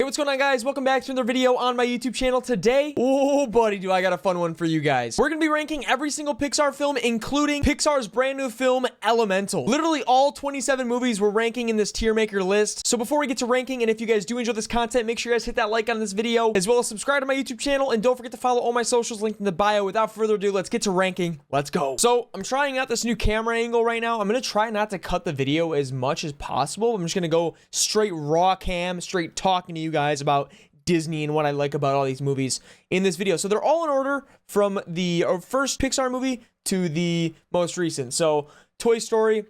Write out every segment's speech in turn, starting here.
What's going on, guys? Welcome back to another video on my YouTube channel. Today, oh buddy, do I got a fun one for you guys. We're gonna be ranking every single Pixar film, including Pixar's brand new film, Elemental. Literally all 27 movies we're ranking in this tier maker list. So before we get to ranking, and if you guys do enjoy this content, make sure you guys hit that like on this video, as well as subscribe to my YouTube channel, and don't forget to follow all my socials linked in the bio. Without further ado, let's get to ranking. Let's go. So I'm trying out this new camera angle right now. I'm gonna try not to cut the video as much as possible. I'm just gonna go straight raw cam, straight talking to you guys about Disney and what I like about all these movies in this video. So they're all in order from the first Pixar movie to the most recent. So Toy Story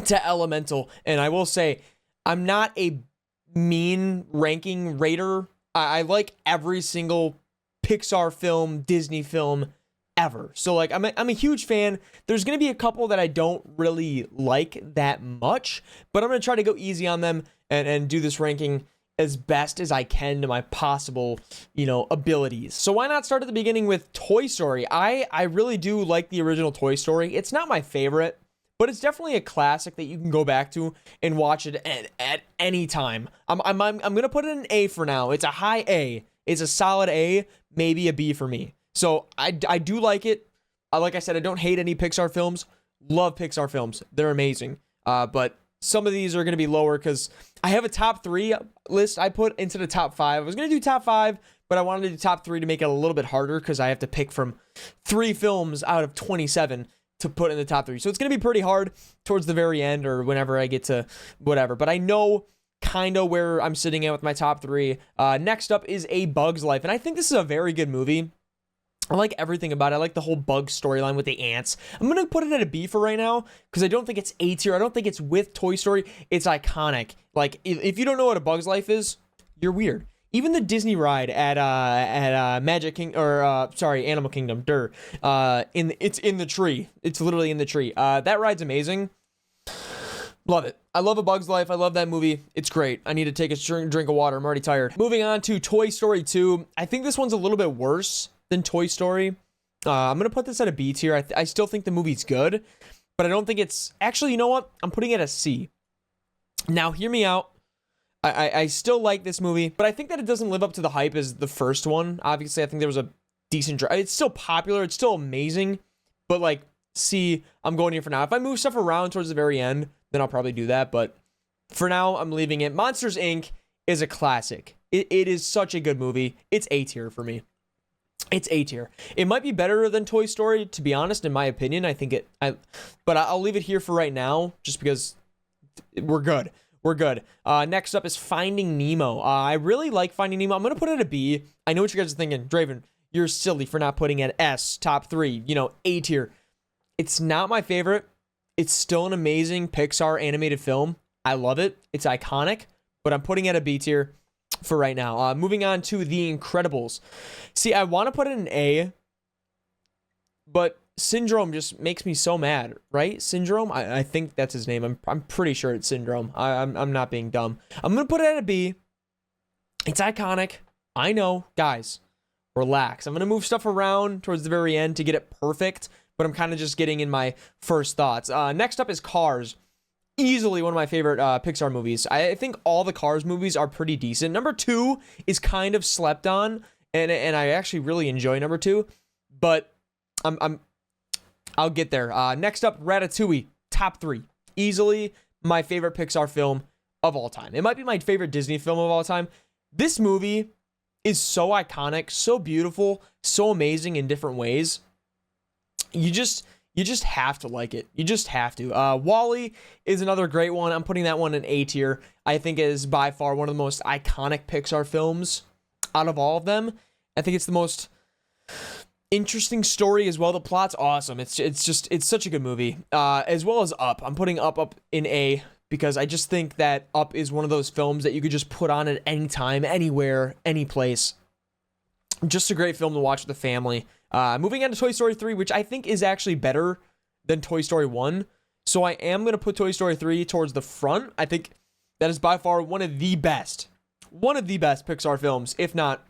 to Elemental. And I will say, I'm not a mean ranking rater. I like every single Pixar film, Disney film ever. So like I'm a huge fan. There's going to be a couple that I don't really like that much, but I'm going to try to go easy on them and do this ranking as best as I can to my possible, abilities. So why not start at the beginning with Toy Story? I really do like the original Toy Story. It's not my favorite, but it's definitely a classic that you can go back to and watch it at any time. I'm gonna put it an A for now. It's a high A. It's a solid A, maybe a B for me. So I do like it. Like I said, I don't hate any Pixar films. Love Pixar films. They're amazing. But some of these are going to be lower because I have a top 3 list I put into the top 5. I was going to do top 5, but I wanted to do top 3 to make it a little bit harder because I have to pick from 3 films out of 27 to put in the top 3. So it's going to be pretty hard towards the very end or whenever I get to whatever. But I know kind of where I'm sitting at with my top 3. Next up is A Bug's Life. And I think this is a very good movie. I like everything about it. I like the whole bug storyline with the ants. I'm going to put it at a B for right now because I don't think it's A tier. I don't think it's with Toy Story. It's iconic. Like, if you don't know what A Bug's Life is, you're weird. Even the Disney ride at Animal Kingdom, it's in the tree. It's literally in the tree. That ride's amazing. Love it. I love A Bug's Life. I love that movie. It's great. I need to take a drink of water. I'm already tired. Moving on to Toy Story 2. I think this one's a little bit worse than Toy Story. I'm going to put this at a B tier. I still think the movie's good, but I don't think it's... Actually, you know what? I'm putting it at a C. Now, hear me out. I still like this movie, but I think that it doesn't live up to the hype as the first one. Obviously, I think there was a decent... It's still popular. It's still amazing, but like, C, I'm going here for now. If I move stuff around towards the very end, then I'll probably do that, but for now, I'm leaving it. Monsters, Inc. is a classic. It is such a good movie. It's A tier for me. It's A tier. It might be better than Toy Story, to be honest, in my opinion. I think but I'll leave it here for right now, just because we're good. We're good. Next up is Finding Nemo. I really like Finding Nemo. I'm going to put it at a B. I know what you guys are thinking. Draven, you're silly for not putting it at S, top 3, A tier. It's not my favorite. It's still an amazing Pixar animated film. I love it. It's iconic, but I'm putting it at a B tier for right now. Moving on to The Incredibles. See, I want to put it in A, but Syndrome just makes me so mad, right? Syndrome? I think that's his name. I'm pretty sure it's Syndrome. I'm not being dumb. I'm going to put it at a B. It's iconic. I know. Guys, relax. I'm going to move stuff around towards the very end to get it perfect, but I'm kind of just getting in my first thoughts. Next up is Cars. Easily one of my favorite Pixar movies. I think all the Cars movies are pretty decent. Number 2 is kind of slept on, and I actually really enjoy number 2, but I'll get there. Next up, Ratatouille, top 3. Easily my favorite Pixar film of all time. It might be my favorite Disney film of all time. This movie is so iconic, so beautiful, so amazing in different ways. You just have to like it. You just have to. WALL-E is another great one. I'm putting that one in A tier. I think it is by far one of the most iconic Pixar films out of all of them. I think it's the most interesting story as well. The plot's awesome. It's such a good movie. As well as Up. I'm putting Up in A because I just think that Up is one of those films that you could just put on at any time, anywhere, any place. Just a great film to watch with the family. Moving on to Toy Story 3, which I think is actually better than Toy Story 1. So I am going to put Toy Story 3 towards the front. I think that is by far one of the best Pixar films, if not,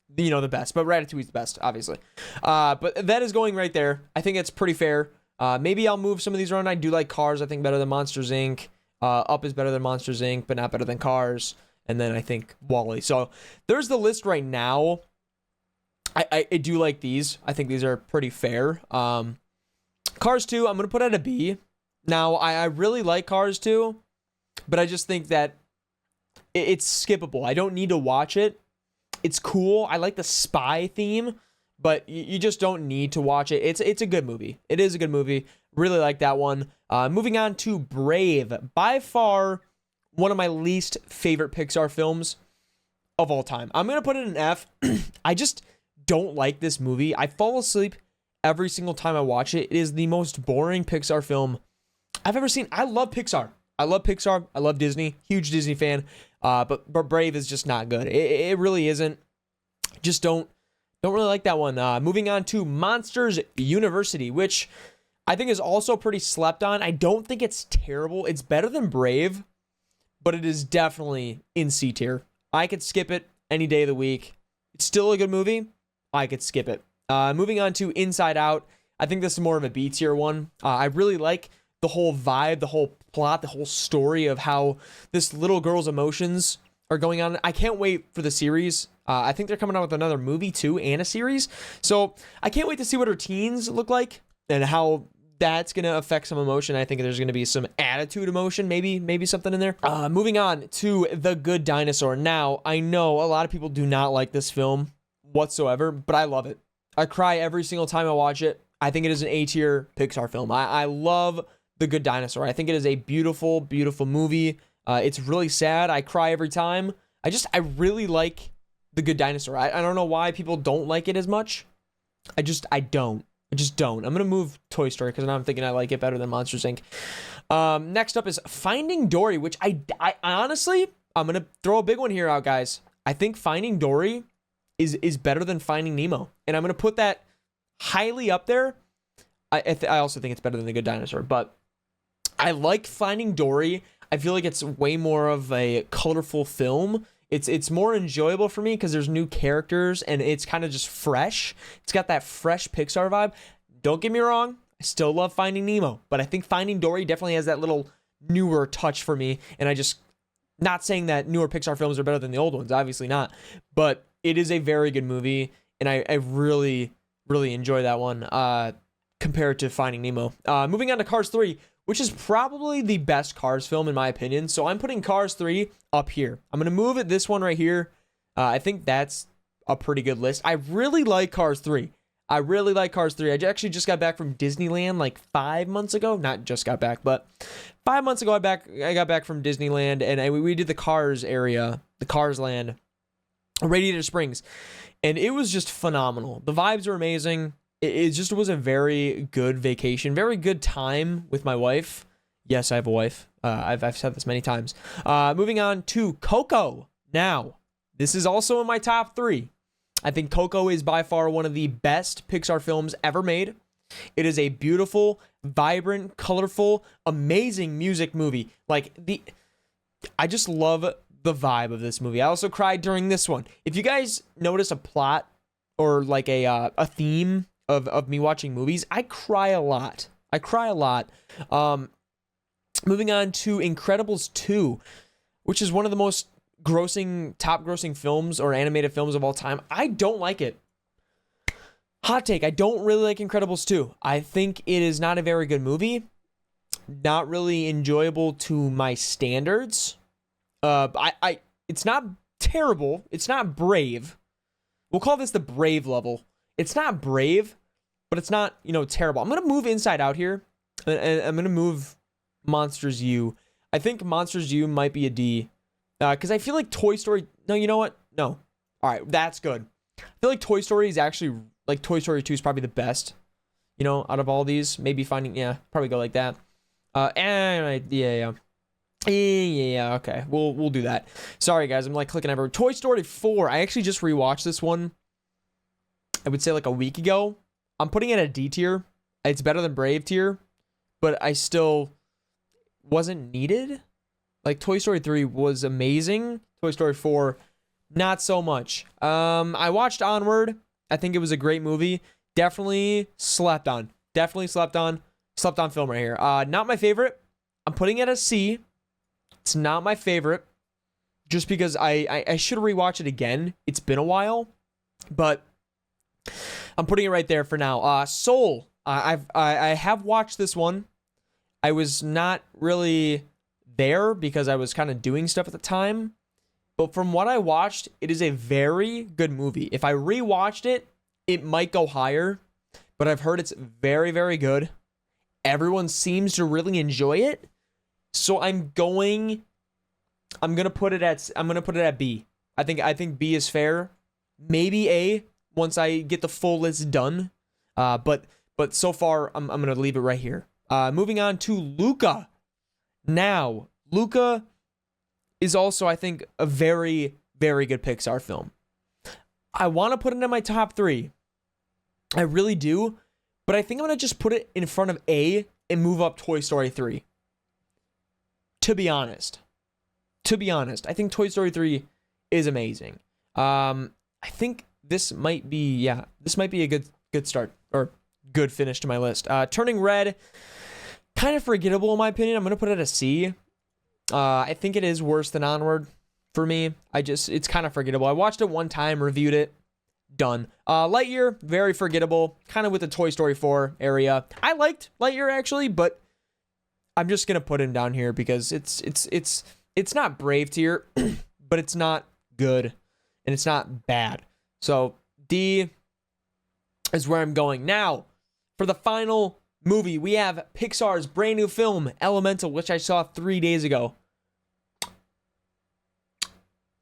the best. But Ratatouille's the best, obviously. But that is going right there. I think it's pretty fair. Maybe I'll move some of these around. I do like Cars, I think, better than Monsters, Inc. Up is better than Monsters, Inc., but not better than Cars. and then I think Wall-E. So there's the list right now. I do like these. I think these are pretty fair. Cars 2, I'm going to put at a B. Now, I really like Cars 2, but I just think that it's skippable. I don't need to watch it. It's cool. I like the spy theme, but you just don't need to watch it. It's a good movie. It is a good movie. Really like that one. Moving on to Brave. By far, one of my least favorite Pixar films of all time. I'm going to put it in F. I just don't like this movie. I fall asleep every single time I watch it. It is the most boring Pixar film I've ever seen. I love Pixar. I love Disney. Huge Disney fan. But Brave is just not good. It really isn't. Just don't really like that one. Moving on to Monsters University, which I think is also pretty slept on. I don't think it's terrible. It's better than Brave, but it is definitely in C tier. I could skip it any day of the week. It's still a good movie. I could skip it. Moving on to Inside Out. I think this is more of a B tier one. I really like the whole vibe, the whole plot, the whole story of how this little girl's emotions are going on. I can't wait for the series. I think they're coming out with another movie too and a series. So I can't wait to see what her teens look like and how that's going to affect some emotion. I think there's going to be some attitude emotion, maybe something in there. Moving on to The Good Dinosaur. Now, I know a lot of people do not like this film whatsoever, but I love it. I cry every single time I watch it. I think it is an A tier Pixar film. I love The Good Dinosaur. I think it is a beautiful, beautiful movie. It's really sad. I cry every time. I really like The Good Dinosaur. I don't know why people don't like it as much. I just don't. I'm going to move Toy Story because now I'm thinking I like it better than Monsters, Inc. Next up is Finding Dory, which I honestly, I'm going to throw a big one here out, guys. I think Finding Dory is better than Finding Nemo. And I'm going to put that highly up there. I also think it's better than The Good Dinosaur, but I like Finding Dory. I feel like it's way more of a colorful film. It's more enjoyable for me because there's new characters and it's kind of just fresh. It's got that fresh Pixar vibe. Don't get me wrong, I still love Finding Nemo, but I think Finding Dory definitely has that little newer touch for me. And not saying that newer Pixar films are better than the old ones, obviously not, but it is a very good movie and I really, really enjoy that one compared to Finding Nemo. Moving on to Cars 3, which is probably the best Cars film in my opinion. So I'm putting Cars 3 up here. I'm going to move this one right here. I think that's a pretty good list. I really like Cars 3. I actually just got back from Disneyland like 5 months ago. Not just got back, but 5 months ago I got back from Disneyland and we did the Cars area, the Cars land, Radiator Springs. And it was just phenomenal. The vibes were amazing. It just was a very good vacation, very good time with my wife. Yes, I have a wife. I've said this many times. Moving on to Coco. Now, this is also in my top 3. I think Coco is by far one of the best Pixar films ever made. It is a beautiful, vibrant, colorful, amazing music movie. I just love the vibe of this movie. I also cried during this one. If you guys notice a plot or like a theme of me watching movies, I cry a lot. Moving on to Incredibles 2, which is one of the most top grossing films or animated films of all time. I don't like it. Hot take, I don't really like Incredibles 2. I think it is not a very good movie. Not really enjoyable to my standards. It's not terrible. It's not Brave. We'll call this the Brave level. It's not Brave, but it's not, terrible. I'm going to move Inside Out here. And I'm going to move Monsters U. I think Monsters U might be a D. Because I feel like Toy Story... No, you know what? No. All right, that's good. I feel like Toy Story is actually... Like, Toy Story 2 is probably the best. Out of all these. Maybe finding... Yeah, probably go like that. Yeah, okay. We'll do that. Sorry, guys. I'm, clicking everywhere. Toy Story 4. I actually just rewatched this one. I would say, a week ago. I'm putting it at D tier. It's better than Brave tier. But I still wasn't needed. Toy Story 3 was amazing. Toy Story 4, not so much. I watched Onward. I think it was a great movie. Definitely slept on. Slept on film right here. Not my favorite. I'm putting it at C. It's not my favorite. just because I should rewatch it again. It's been a while, but I'm putting it right there for now. Soul. I have watched this one. I was not really there because I was kind of doing stuff at the time. But from what I watched, it is a very good movie. If I rewatched it, it might go higher. But I've heard it's very, very good. Everyone seems to really enjoy it. So I'm gonna put it at B. I think B is fair. Maybe A once I get the full list done. But so far I'm gonna leave it right here. Moving on to Luca. Now, Luca is also, I think, a very, very good Pixar film. I want to put it in my top 3. I really do. But I think I'm going to just put it in front of A and move up Toy Story 3. To be honest, I think Toy Story 3 is amazing. I think this might be a good start or good finish to my list. Turning Red, kind of forgettable in my opinion. I'm going to put it at a C. I think it is worse than Onward for me. It's kind of forgettable. I watched it one time, reviewed it, done. Lightyear, very forgettable, kind of with the Toy Story 4 area. I liked Lightyear actually, but I'm just gonna put him down here because it's not Brave tier, but it's not good and it's not bad. So D is where I'm going. Now, for the final movie, we have Pixar's brand new film, Elemental, which I saw 3 days ago.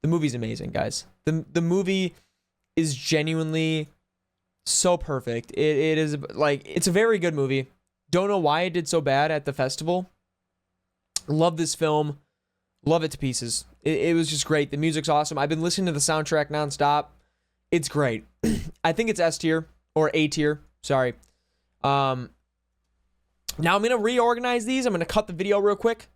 The movie's amazing, guys. The movie is genuinely so perfect. It is like, it's a very good movie. Don't know why it did so bad at the festival. Love this film. Love it to pieces. It was just great. The music's awesome. I've been listening to the soundtrack nonstop. It's great. I think it's S tier or A tier. Sorry. Now I'm going to reorganize these. I'm going to cut the video real quick.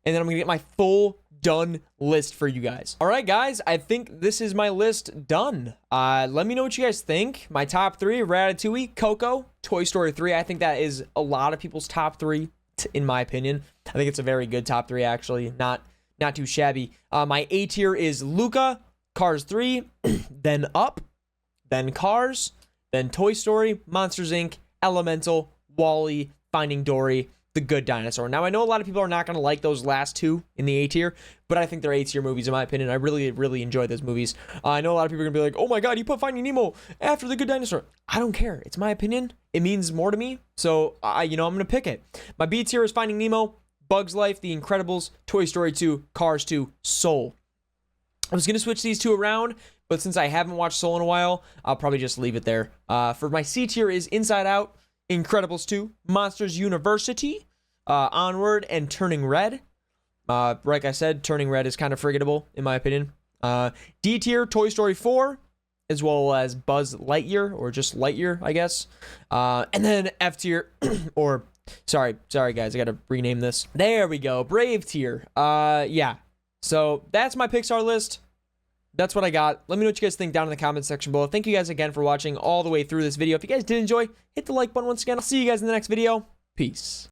And then I'm going to get my full done list for you guys. All right, guys. I think this is my list done. Let me know what you guys think. My top 3, Ratatouille, Coco, Toy Story 3. I think that is a lot of people's top 3, in my opinion. I think it's a very good top 3, actually. Not too shabby. My A tier is Luca, Cars 3, then Up, then Cars, then Toy Story, Monsters, Inc., Elemental, WALL-E, Finding Dory, The Good Dinosaur. Now, I know a lot of people are not going to like those last 2 in the A tier, but I think they're A tier movies in my opinion. I really, really enjoy those movies. I know a lot of people are going to be like, oh my god, you put Finding Nemo after The Good Dinosaur. I don't care. It's my opinion. It means more to me, so I'm going to pick it. My B tier is Finding Nemo, Bugs Life, The Incredibles, Toy Story 2, Cars 2, Soul. I was going to switch these 2 around, but since I haven't watched Soul in a while, I'll probably just leave it there. For my C tier is Inside Out, Incredibles 2, Monsters University, Onward, and Turning Red. Like I said, Turning Red is kind of forgettable, in my opinion. D tier, Toy Story 4, as well as Buzz Lightyear, or just Lightyear, I guess. And then F tier, or, sorry guys, I gotta rename this. There we go, Brave tier. Yeah. So, that's my Pixar list. That's what I got. Let me know what you guys think down in the comment section below. Thank you guys again for watching all the way through this video. If you guys did enjoy, hit the like button once again. I'll see you guys in the next video. Peace.